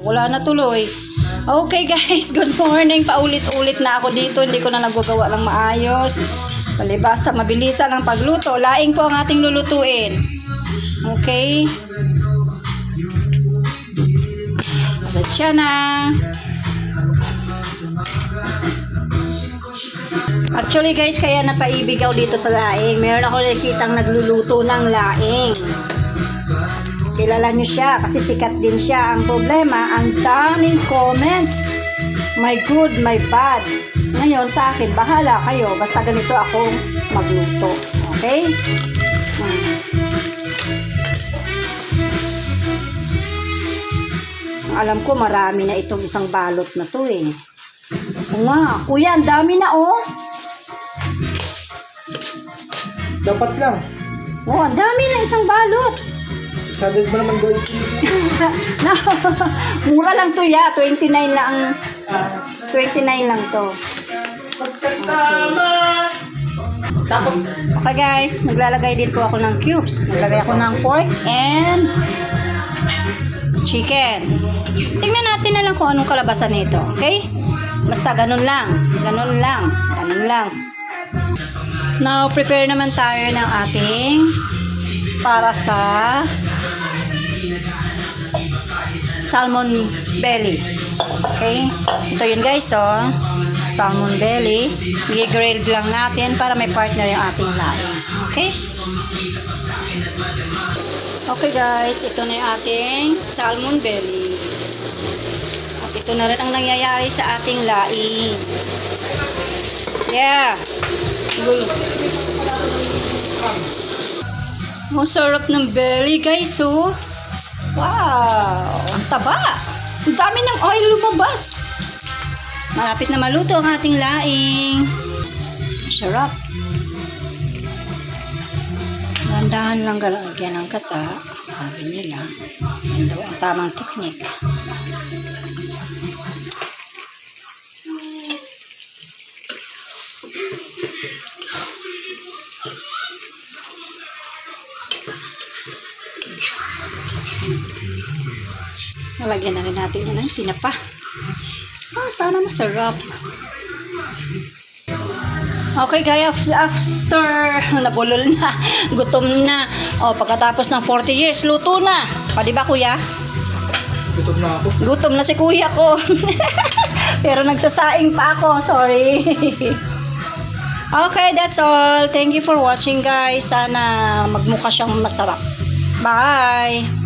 Wala na tuloy. Okay guys, good morning. Paulit-ulit na ako dito. Hindi ko na nagagawa ng maayos. Palibasa, mabilisan ang pagluto. Laing po ang ating lulutuin. Okay. Agad siya na. Actually guys, kaya napaibig ako dito sa laing. Meron ako nakikitang nagluluto ng laing. Kilala nyo siya kasi sikat din siya. Ang problema, ang daming comments. My good, my bad. Ngayon sa akin, bahala kayo. Basta ganito akong magluto. Okay? Alam ko marami na itong isang balot na to eh. O nga, kuya, ang dami na oh. Dapat lang. Oh, ang dami na isang balot. 600 mo naman gawin. No, mura lang to ya. 29 lang. 29 lang to. Pagkasama. Tapos, Okay guys, naglalagay din po ako ng cubes. Naglagay ako ng pork and chicken. Tingnan natin na lang kung anong kalabasan nito. Okay? Basta ganun lang. Ganun lang. Ganun lang. Now, prepare naman tayo ng ating para sa salmon belly. Okay? Ito yun guys, oh. Salmon belly. I-grilled lang natin para may partner yung ating laing. Okay? Okay guys, ito na yung ating salmon belly. At ito na rin ang nangyayari sa ating laing. Yeah. Ang sarap ng belly guys, oh. Wow, ang taba. Ang dami ng oil lumabas. Malapit na maluto ang ating laing. Sarap. Dahan-dahan lang galagyan ng kata. Sabi nila, yan daw ang tamang teknik. Nalagyan na rin natin yun ng tinapa. Sana masarap. Okay guys, after nabulol na, gutom na. O, pagkatapos ng 40 years, luto na. Pa, diba kuya? gutom na ako. Gutom na si kuya ko. Pero nagsasaing pa ako, sorry. Okay, that's all. Thank you for watching guys. Sana magmukha siyang masarap. Bye!